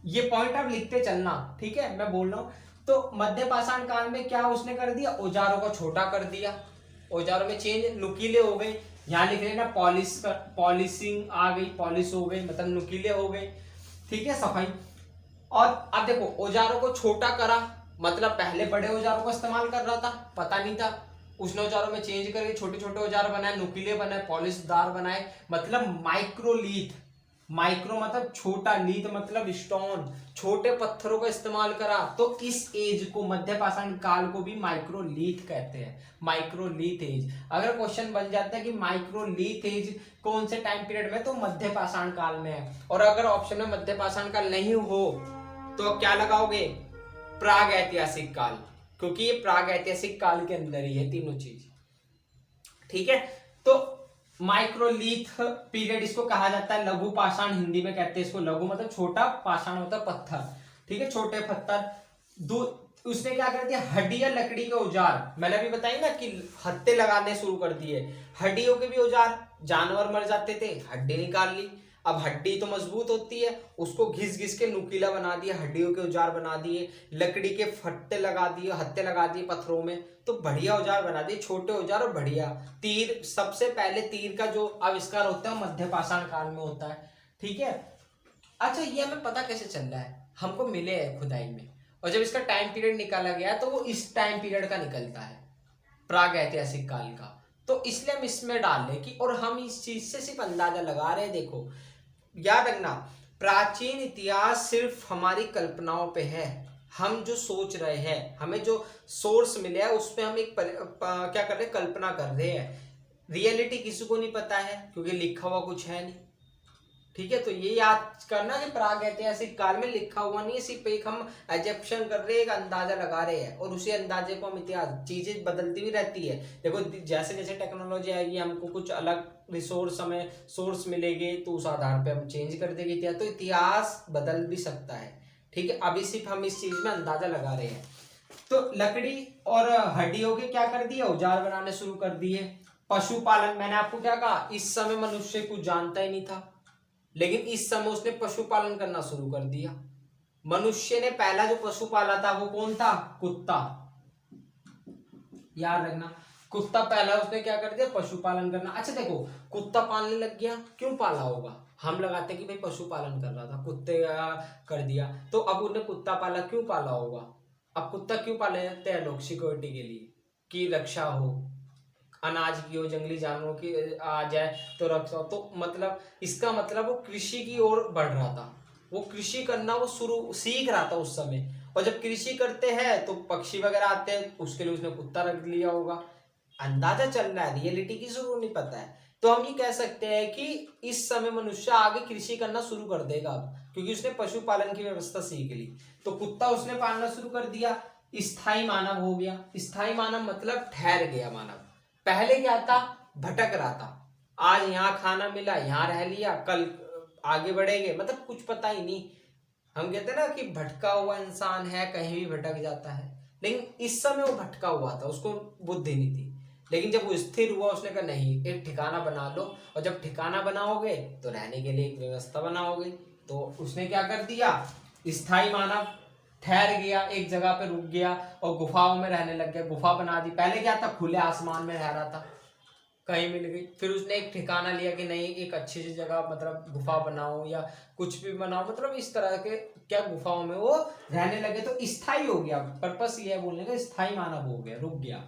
ये पॉइंट आप लिखते चलना, ठीक है, मैं बोल रहा हूं। तो मध्य पाषाण काल में क्या उसने कर दिया, औजारों को छोटा कर दिया, औजारों में चेंज, नुकीले हो गए। यहाँ लिख रहे ना पॉलिशिंग आ गई, पॉलिश हो गई, मतलब नुकीले हो गए, ठीक है, सफाई। और अब देखो औजारों को छोटा करा, मतलब पहले बड़े औजारों का इस्तेमाल कर रहा था, पता नहीं था, उसने औजारों में चेंज करके छोटे छोटे औजार बनाए, नुकीले बनाए, पॉलिशदार बनाए, मतलब माइक्रोलीथ। माइक्रो मतलब छोटा, लीथ मतलब स्टोन, छोटे पत्थरों का इस्तेमाल करा। तो इस एज को, मध्य पाषाण काल को भी माइक्रोलीथ कहते हैं, माइक्रोलीथ एज। अगर क्वेश्चन बन जाता है कि माइक्रोलीथ एज कौन से टाइम पीरियड में, तो मध्य पाषाण काल में है। और अगर ऑप्शन में मध्य पाषाण काल नहीं हो तो अब क्या लगाओगे, प्राग ऐतिहासिक काल, क्योंकि ये प्राग ऐतिहासिक काल के अंदर ही है तीनों चीज, ठीक है। तो माइक्रोलीथ पीरियड इसको कहा जाता है, लघु पाषाण हिंदी में कहते हैं इसको, लघु मतलब छोटा, पाषाण होता है पत्थर, ठीक है, छोटे पत्थर। उसने क्या कर दिया, हड्डी या लकड़ी के औजार, मैंने अभी बताई ना कि हत्थे लगाने शुरू कर दिए, हड्डियों के भी औजार, जानवर मर जाते थे, हड्डी निकाल ली। अब हड्डी तो मजबूत होती है, उसको घिस घिस के नुकीला बना दिया, हड्डियों के औजार बना दिए, लकड़ी के फट्टे लगा दिए, हत्थे लगा दिए पत्थरों में, तो बढ़िया औजार बना दिए, छोटे औजार और बढ़िया। तीर, सबसे पहले तीर का जो आविष्कार होता है मध्य पाषाण काल में होता है, ठीक है। अच्छा, ये हमें पता कैसे चल रहा है, हमको मिले हैं खुदाई में, और जब इसका टाइम पीरियड निकाला गया तो वो इस टाइम पीरियड का निकलता है, प्राग ऐतिहासिक काल का। तो इसलिए हम इसमें डाल रहे कि, और हम इस चीज से सिर्फ अंदाजा लगा रहे हैं। देखो याद रखना, प्राचीन इतिहास सिर्फ हमारी कल्पनाओं पे है, हम जो सोच रहे हैं, हमें जो सोर्स मिले है उसमें हम एक क्या कर रहे हैं, कल्पना कर रहे हैं। रियलिटी किसी को नहीं पता है, क्योंकि लिखा हुआ कुछ है नहीं, ठीक है। तो ये याद करना कि प्राग ऐतिहासिक काल में लिखा हुआ नहीं है, सिर्फ एक हम एजप्शन कर रहे हैं, एक अंदाजा लगा रहे हैं, और उसी अंदाजे को हम इतिहास, चीजें बदलती भी रहती है। देखो जैसे जैसे टेक्नोलॉजी आएगी, हमको कुछ अलग रिसोर्स, हमें सोर्स मिलेंगे, तो उस आधार पे हम चेंज कर देंगे इतिहास। तो इतिहास बदल भी सकता है, ठीक है। अभी सिर्फ हम इस चीज में अंदाजा लगा रहे हैं। तो लकड़ी और हड्डियों के क्या कर दिए, औजार बनाने शुरू कर दिए। पशुपालन, मैंने आपको क्या कहा, इस समय मनुष्य कुछ जानता ही नहीं था, लेकिन इस समय उसने पशुपालन करना शुरू कर दिया। मनुष्य ने पहला जो पशु पाला था वो कौन था, कुत्ता, याद रखना। कुत्ता पहला उसने क्या कर दिया, पशुपालन करना। अच्छा देखो, कुत्ता पालने लग गया, क्यों पाला होगा, हम लगाते कि भाई पशुपालन कर रहा था, कुत्ते का कर दिया, तो अब उन्हें कुत्ता पाला, क्यों पाला होगा। अब कुत्ता क्यों पाले जाते हैं लोग, सिक्योरिटी के लिए, कि रक्षा हो, अनाज की हो, जंगली जानवरों की आ जाए तो रक्षा हो। तो मतलब इसका मतलब वो कृषि की ओर बढ़ रहा था, वो कृषि करना वो शुरू सीख रहा था उस समय। और जब कृषि करते हैं तो पक्षी वगैरह आते हैं, उसके लिए उसने कुत्ता रख लिया होगा। अंदाजा चल रहा है, रियलिटी की शुरू नहीं पता है। तो हम ये कह सकते हैं कि इस समय मनुष्य आगे कृषि करना शुरू कर देगा अब, क्योंकि उसने पशुपालन की व्यवस्था सीख ली। तो कुत्ता उसने पालना शुरू कर दिया, स्थायी मानव हो गया। स्थायी मानव मतलब ठहर गया मानव। पहले क्या था, भटक रहा था, आज यहाँ खाना मिला यहाँ रह लिया, कल आगे बढ़ेंगे, मतलब कुछ पता ही नहीं। हम कहते हैं ना कि भटका हुआ इंसान है, कहीं भी भटक जाता है। लेकिन इस समय वो भटका हुआ था, उसको बुद्धि नहीं थी। लेकिन जब वो स्थिर हुआ, उसने कहा नहीं, एक ठिकाना बना लो, और जब ठिकाना बनाओगे तो रहने के लिए एक व्यवस्था बनाओगे। तो उसने क्या कर दिया, स्थायी मानव ठहर गया, एक जगह पे रुक गया और गुफाओं में रहने लग गया, गुफा बना दी। पहले क्या था, खुले आसमान में रह रहा था, कहीं मिल गई। फिर उसने एक ठिकाना लिया कि नहीं, एक अच्छी सी जगह, मतलब गुफा बनाओ या कुछ भी बनाओ, मतलब इस तरह के क्या गुफाओं में वो रहने लगे। तो स्थायी हो गया, पर्पस ये है बोलने का, स्थायी मानव हो गया, रुक गया।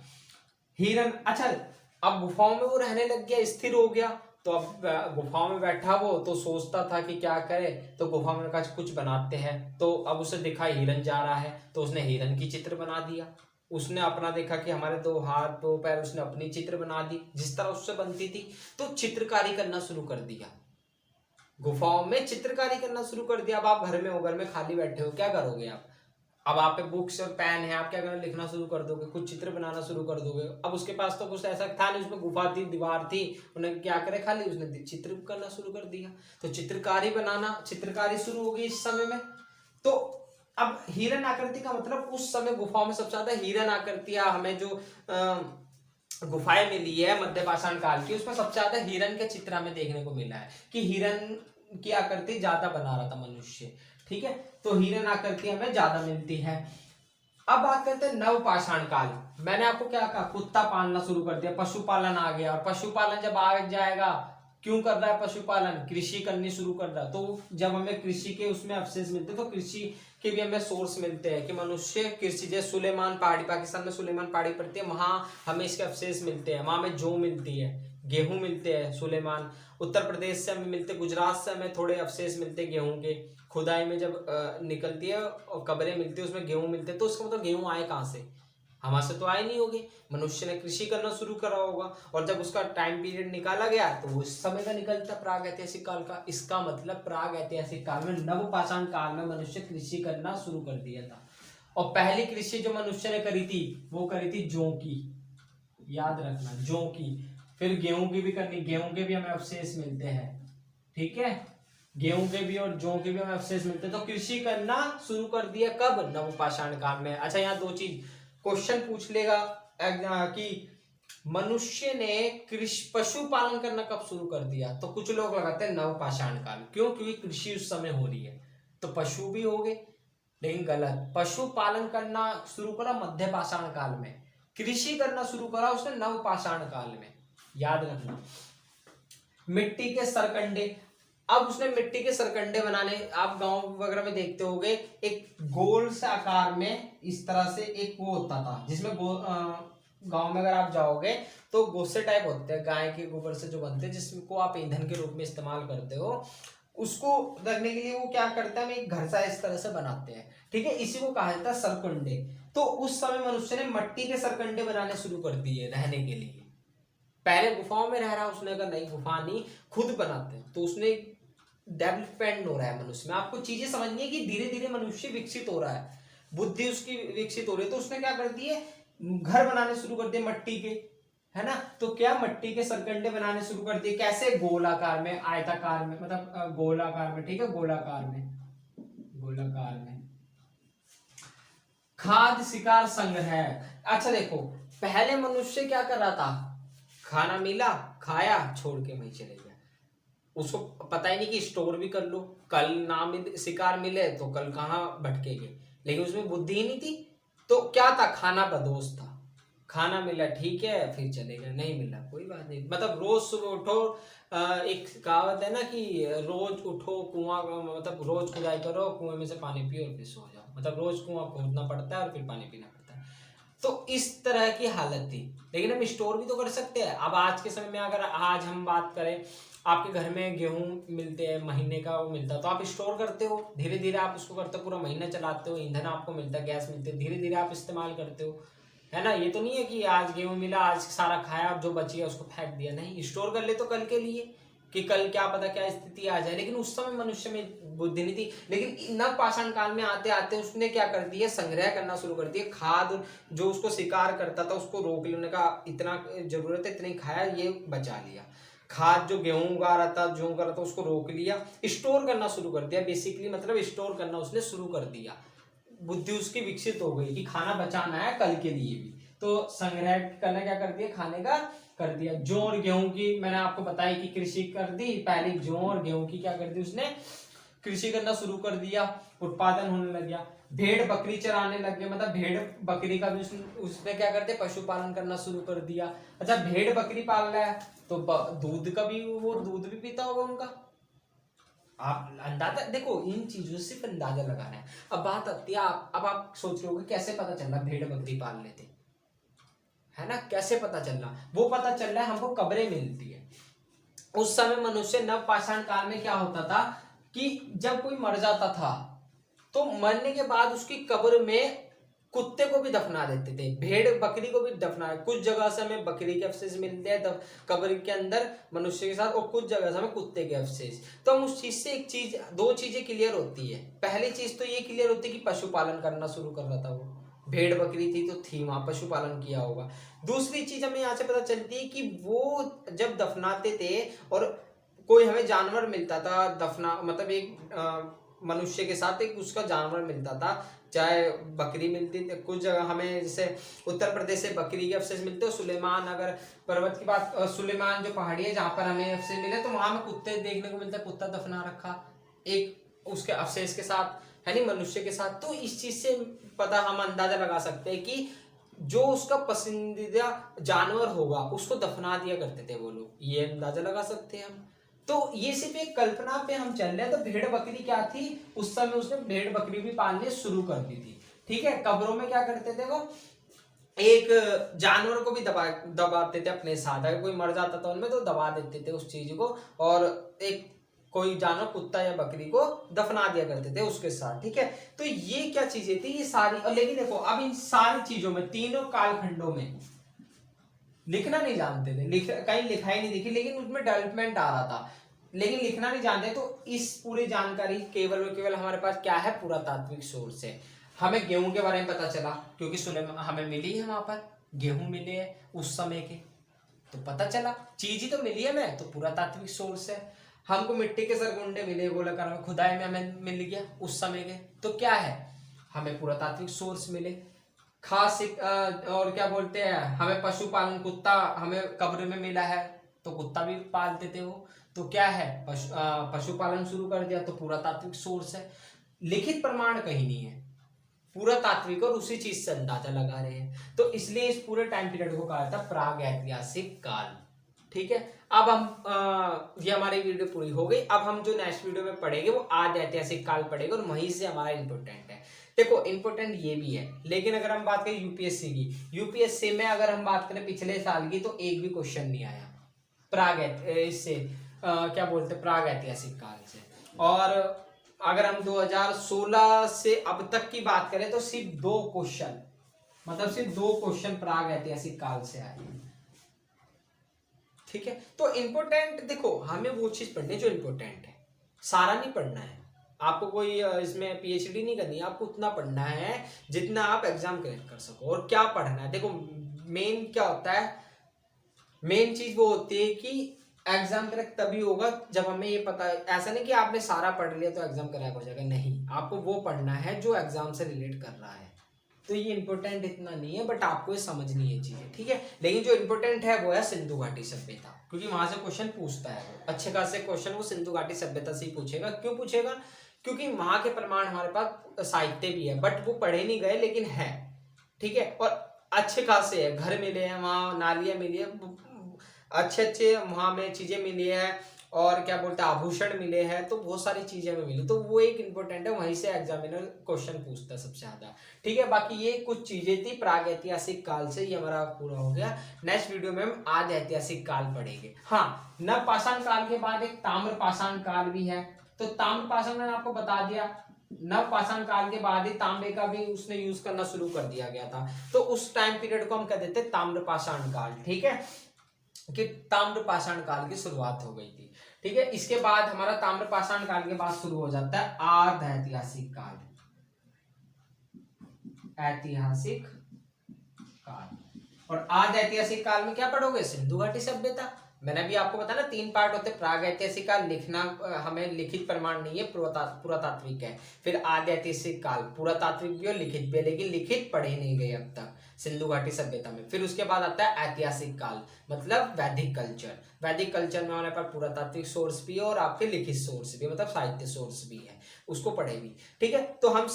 हिरन, अच्छा अब गुफाओं में वो रहने लग गया, स्थिर हो गया। तो अब गुफाओं में बैठा वो तो सोचता था कि क्या करे, तो गुफा में कहा कुछ बनाते हैं। तो अब उसे दिखा हिरन जा रहा है, तो उसने हिरन की चित्र बना दिया। उसने अपना देखा कि हमारे दो हाथ दो पैर, उसने अपनी चित्र बना दी जिस तरह उससे बनती थी। तो चित्रकारी करना शुरू कर दिया, गुफाओं में चित्रकारी करना शुरू कर दिया। अब आप घर में हो, घर में खाली बैठे हो, क्या करोगे आप, अब आप पे बुक्स और पेन है, आप क्या करोगे, लिखना शुरू कर दोगे, कुछ चित्र बनाना शुरू कर दोगे। अब उसके पास तो कुछ ऐसा था नहीं, उसमें गुफा थी, दीवार थी, उन्हें क्या करे, खाली उसने चित्र करना शुरू कर दिया। तो चित्रकारी बनाना, चित्रकारी शुरू हो गई इस समय में। तो अब हिरन आकृति का मतलब, उस समय गुफाओं में सबसे ज्यादा हिरन आकृतियां हमें जो गुफाएं मिली है मध्य पाषाण काल की, उसमें सबसे ज्यादा हिरन के चित्र हमें देखने को मिला है कि हिरन की आकृति ज्यादा बना रहा था मनुष्य। ठीक है, तो हिरन आकृति हमें ज्यादा मिलती है। अब बात करते हैं नव पाषाण काल। मैंने आपको क्या कहा, कुत्ता पालना शुरू कर दिया, पशुपालन आ गया। और पशुपालन जब आ जाएगा, क्यों कर रहा है पशुपालन, कृषि करनी शुरू कर रहा है। तो जब हमें कृषि के उसमें अवशेष मिलते हैं, तो कृषि के भी हमें सोर्स मिलते हैं कि मनुष्य कृषि, जैसे सुलेमान पहाड़ी, पाकिस्तान में सुलेमान पहाड़ी पड़ती है, वहां हमें इसके अवशेष मिलते हैं, वहां हमें जौ मिलती है, गेहूं मिलते हैं सुलेमान। उत्तर प्रदेश से हमें मिलते, गुजरात से हमें थोड़े अवशेष मिलते हैं गेहूं के, खुदाई में जब निकलती है और कब्रें मिलती है, उसमें गेहूं मिलते हैं। तो उसका मतलब गेहूं आए कहाँ से, हमारे से तो आए नहीं होगी, मनुष्य ने कृषि करना शुरू करा होगा। और जब उसका टाइम पीरियड निकाला गया तो वो इस समय का निकलता, प्राग ऐतिहासिक काल का। इसका मतलब प्राग ऐतिहासिक काल में, नव पाषाण काल में मनुष्य कृषि करना शुरू कर दिया था। और पहली कृषि जो मनुष्य ने करी थी, वो करी थी जौ की, याद रखना, जौ की। फिर गेहूं की भी करनी, गेहूं के भी हमें अवशेष मिलते हैं। ठीक है, गेहूं के भी और जौ के भी हमें अवशेष मिलते हैं। तो कृषि करना शुरू कर दिया कब, नवपाषाण काल में। अच्छा, यहाँ दो चीज क्वेश्चन पूछ लेगा कि मनुष्य ने कृषि पशुपालन करना कब शुरू कर दिया, तो कुछ लोग लगाते हैं नवपाषाण काल। क्यों, क्योंकि कृषि उस समय हो रही है, तो पशु भी हो गए। लेकिन गलत, पशुपालन करना शुरू करा मध्य पाषाण काल में, कृषि करना शुरू करा उसने नवपाषाण काल में, याद रखना। मिट्टी के सरकंडे, अब उसने मिट्टी के सरकंडे बनाने, आप गांव वगैरह में देखते होंगे, एक गोल से आकार में इस तरह से एक वो होता था, जिसमें गांव में अगर आप जाओगे तो गोसे टाइप होते हैं, गाय के गोबर से जो बनते हैं, जिसको आप ईंधन के रूप में इस्तेमाल करते हो। उसको रखने के लिए वो क्या करता है, हम एक घर सा इस तरह से बनाते हैं। ठीक है, इसी को कहा जाता है सरकंडे। तो उस समय मनुष्य ने मिट्टी के सरकंडे बनाने शुरू कर दिए रहने के लिए। पहले गुफाओं में रह रहा, उसने कहा नहीं, गुफा नहीं, खुद बनाते हैं। तो उसने डेवलपमेंट हो रहा है मनुष्य में, आपको चीजें समझनी है कि धीरे धीरे मनुष्य विकसित हो रहा है, बुद्धि उसकी विकसित हो रही है। तो उसने क्या कर दिए, घर बनाने शुरू कर दिए मिट्टी के, है ना। तो क्या, मिट्टी के सरकंडे बनाने शुरू कर दिए, कैसे, गोलाकार में, आयताकार में, मतलब गोलाकार में। ठीक है, गोलाकार में, गोलाकार में। खाद्य शिकार संग्रह, अच्छा देखो, पहले मनुष्य क्या कर रहा था, खाना मिला, खाया, छोड़ के वहीं चले गया। उसको पता ही नहीं कि स्टोर भी कर लो, कल ना मिले, शिकार मिले तो कल कहाँ भटकेंगे। लेकिन उसमें बुद्धि ही नहीं थी। तो क्या था, खाना बदोश था, खाना मिला ठीक है, फिर चलेगा, नहीं मिला कोई बात नहीं। मतलब रोज सुबह उठो, एक कहावत है ना कि रोज उठो कुआं, मतलब रोज खुदाई करो, कुएं में से पानी पियो और फिर सो जाओ। मतलब रोज कुआं खोदना पड़ता है और फिर पानी पीना पड़ता है। तो इस तरह की हालत थी। लेकिन हम स्टोर भी तो कर सकते हैं। अब आज के समय में अगर आज हम बात करें, आपके घर में गेहूं मिलते हैं, महीने का वो मिलता है, तो आप स्टोर करते हो, धीरे धीरे आप उसको करते हो, पूरा महीना चलाते हो, ईंधन आपको मिलता है, गैस मिलती है, धीरे धीरे आप इस्तेमाल करते हो, है ना। ये तो नहीं है कि आज गेहूं मिला, आज सारा खाया और जो बची है उसको फेंक दिया, नहीं, स्टोर कर ले तो कल के लिए, कि कल क्या पता क्या स्थिति आ जाए। लेकिन उस समय मनुष्य में बुद्धि नहीं थी। लेकिन नव पाषाण काल में आते आते उसने क्या कर दिया, संग्रह करना शुरू कर दिया। खाद जो उसको शिकार करता था उसको रोक लेने का, इतना जरूरत है इतना ही खाया, ये बचा लिया। खाद जो गेहूं उगा रहा था, जो उगा रहा था, उसको रोक लिया, स्टोर करना शुरू कर दिया। बेसिकली मतलब स्टोर करना उसने शुरू कर दिया। बुद्धि उसकी विकसित हो गई कि खाना बचाना है कल के लिए भी, तो संग्रह करना क्या कर दिया, खाने का कर दिया। जौ और गेहूं की मैंने आपको बताई कि कृषि कर दी, पहले जौ और गेहूं की क्या कर दी उसने, कृषि करना शुरू कर दिया, उत्पादन होने लग गया। भेड़ बकरी चराने लग गए, मतलब भेड़ बकरी का भी उसने क्या कर दिया, पशुपालन करना शुरू कर दिया। अच्छा, भेड़ बकरी पाल रहा है तो दूध का भी, वो दूध भी पीता होगा उनका। आप अंदाजा देखो, इन चीजों से सिर्फ अंदाजा लगाना है। अब बात आती है, अब आप सोच रहे हो कैसे पता चल रहा भेड़ बकरी पाल लेते, है ना, कैसे पता चल रहा, वो पता चल रहा है हमको कब्रें मिलती है। उस समय मनुष्य नव पाषाण काल में क्या होता था कि जब कोई मर जाता था तो मरने के बाद उसकी कब्र में कुत्ते को भी दफना देते थे, भेड़ बकरी को भी दफना। कुछ जगह से हमें बकरी के अवशेष मिलते हैं कब्र के अंदर मनुष्य के साथ, और कुछ जगह से हमें कुत्ते के अवशेष। तो हम उस चीज से एक चीज, दो चीजें क्लियर होती है। पहली चीज तो ये क्लियर होती है कि पशुपालन करना शुरू कर रहा था वो, भेड़ बकरी थी तो थी वहां, पशुपालन किया होगा। दूसरी चीज हमें यहाँ से पता चलती है कि वो जब दफनाते थे और कोई हमें जानवर मिलता था दफना, मतलब एक मनुष्य के साथ एक उसका जानवर मिलता था, चाहे बकरी मिलती थी। कुछ जगह हमें जैसे उत्तर प्रदेश से बकरी के अवशेष मिलते हैं, सुलेमान अगर पर्वत की बात, सुलेमान जो पहाड़ी है जहां पर हमें अवशेष मिले, तो वहां में कुत्ते देखने को मिलता है, कुत्ता दफना रखा एक उसके अवशेष के साथ, है नहीं, मनुष्य के साथ। तो इस चीज से पता, हम अंदाजा लगा सकते हैं कि जो उसका पसंदीदा जानवर होगा उसको दफना दिया करते थे वो लोग, ये अंदाजा लगा सकते हैं हम। तो ये सिर्फ एक कल्पना पे हम चल रहे हैं। तो भेड़ बकरी क्या थी उस समय, उसने भेड़ बकरी भी पालने शुरू कर दी थी, ठीक है। कब्रों में क्या करते थे वो, एक जानवर को भी दबाते थे अपने साथ, अगर कोई मर जाता था उनमें तो दबा देते थे उस चीज को, और एक कोई जानवर कुत्ता या बकरी को दफना दिया करते थे उसके साथ, ठीक है। तो ये क्या चीजें थी ये सारी। और लेकिन देखो, अब इन सारी चीजों में, तीनों कालखंडों में लिखना नहीं जानते थे, कहीं लिखाई नहीं दिखी, लेकिन उसमें डेवलपमेंट आ रहा था, लेकिन लिखना नहीं जानते। तो इस पूरी जानकारी केवल और केवल हमारे पास क्या है, पुरातात्विक सोर्स है। हमें गेहूं के बारे में पता चला क्योंकि हमें मिली है, वहां पर गेहूं मिले हैं उस समय के, तो पता चला चीज ही तो मिली है, मैं तो पुरातात्विक सोर्स है। हमको मिट्टी के सरगुंडे मिले गोलाकार में, खुदाई में हमें मिल गया उस समय के, तो क्या है, हमें पुरातात्विक सोर्स मिले। खास और क्या बोलते हैं, हमें पशुपालन, कुत्ता हमें कब्र में मिला है तो कुत्ता भी पालते थे वो, तो क्या है, पशुपालन शुरू कर दिया, तो पुरातात्विक सोर्स है। लिखित प्रमाण कहीं नहीं है, पुरातात्विक, और उसी चीज से अंदाजा लगा रहे हैं। तो इसलिए इस पूरे टाइम पीरियड को कहा जाता है प्राग ऐतिहासिक काल, ठीक है। अब हम ये हमारी वीडियो पूरी हो गई। अब हम जो नेक्स्ट वीडियो में पढ़ेंगे वो आदि ऐतिहासिक काल पढ़ेंगे, और वहीं से हमारा इंपोर्टेंट है। देखो, इंपोर्टेंट ये भी है, लेकिन अगर हम बात करें यूपीएससी की, यूपीएससी में अगर हम बात करें पिछले साल की, तो एक भी क्वेश्चन नहीं आया प्राग इससे क्या बोलते हैं, प्राग ऐतिहासिक काल से। और अगर हम 2016 से अब तक की बात करें तो सिर्फ 2 क्वेश्चन, मतलब सिर्फ 2 क्वेश्चन प्राग ऐतिहासिक काल से आए, ठीक है। तो इंपोर्टेंट देखो, हमें वो चीज पढ़नी जो इंपोर्टेंट है, सारा नहीं पढ़ना है। आपको कोई इसमें पीएचडी नहीं करनी है, आपको उतना पढ़ना है जितना आप एग्जाम क्रैक कर सको। और क्या पढ़ना है, देखो मेन क्या होता है, मेन चीज वो होती है कि एग्जाम क्रैक तभी होगा जब हमें ये पता है। ऐसा नहीं कि आपने सारा पढ़ लिया तो एग्जाम क्रैक हो जाएगा, नहीं, आपको वो पढ़ना है जो एग्जाम से रिलेट कर रहा है। तो ये इंपॉर्टेंट इतना नहीं है, बट आपको ये समझनी है चीजें, ठीक है। लेकिन जो इंपॉर्टेंट है वो है सिंधु घाटी सभ्यता, क्योंकि वहां से क्वेश्चन पूछता है वो अच्छे खासे क्वेश्चन, वो सिंधु घाटी सभ्यता से ही पूछेगा। क्यों पूछेगा, क्योंकि वहां के प्रमाण हमारे पास साहित्य भी है, बट वो पढ़े नहीं गए लेकिन है, ठीक है। और अच्छे खासे है, घर मिले हैं वहाँ, नालियाँ मिली है, अच्छे अच्छे वहाँ में चीजें मिली है, और क्या बोलते हैं आभूषण मिले हैं, तो बहुत सारी चीजें हमें मिली, तो वो एक इंपॉर्टेंट है, वहीं से एग्जामिनर क्वेश्चन पूछता है सबसे ज्यादा। ठीक है, बाकी ये कुछ चीजें थी प्राग ऐतिहासिक काल से, ये हमारा पूरा हो गया। नेक्स्ट वीडियो में हम आदि ऐतिहासिक काल पढ़ेंगे। हाँ, नव पाषाण काल के बाद एक ताम्र पाषाण काल भी है, तो ताम्र पाषाण मैंने आपको बता दिया, नव पाषाण काल के बाद ही तांबे का भी उसने यूज करना शुरू कर दिया गया था, तो उस टाइम पीरियड को हम कह देते ताम्र पाषाण काल। ठीक है, कि ताम्र पाषाण काल की शुरुआत हो गई थी। ठीक है, इसके बाद हमारा ताम्र पाषाण काल के बाद शुरू हो जाता है आर्ध ऐतिहासिक काल। ऐतिहासिक काल, और आर्ध ऐतिहासिक काल में क्या पढ़ोगे, सिंधु घाटी सभ्यता। मैंने भी आपको बताया ना 3 पार्ट होते हैं, प्राग ऐतिहासिक काल लिखना हमें लिखित प्रमाण नहीं है, पुरातात्विक है। फिर आदि ऐतिहासिक काल पुरातात्विक भी और लिखित भी है, लेकिन लिखित पढ़े नहीं गए अब तक सिंधु घाटी सभ्यता में। फिर उसके बाद आता है ऐतिहासिक काल, मतलब वैदिक कल्चर। वैदिक कल्चर में हमारे पास पुरातात्विक सोर्स भी है और आपके लिखित सोर्स भी, मतलब साहित्य सोर्स भी है, उसको पढ़ेगी। ठीक है, तो हम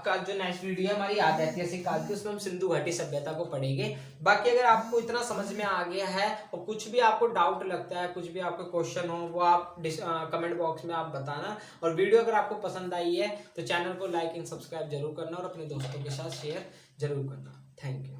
का जो नेक्स्ट वीडियो है हमारी आदि ऐतिहासिक काल की, उसमें हम सिंधु घाटी सभ्यता को पढ़ेंगे। बाकी अगर आपको इतना समझ में आ गया है और कुछ भी आपको डाउट लगता है, कुछ भी आपको क्वेश्चन हो, वो आप कमेंट बॉक्स में आप बताना। और वीडियो अगर आपको पसंद आई है तो चैनल को लाइक एंड सब्सक्राइब जरूर करना और अपने दोस्तों के साथ शेयर जरूर करना। Thank you.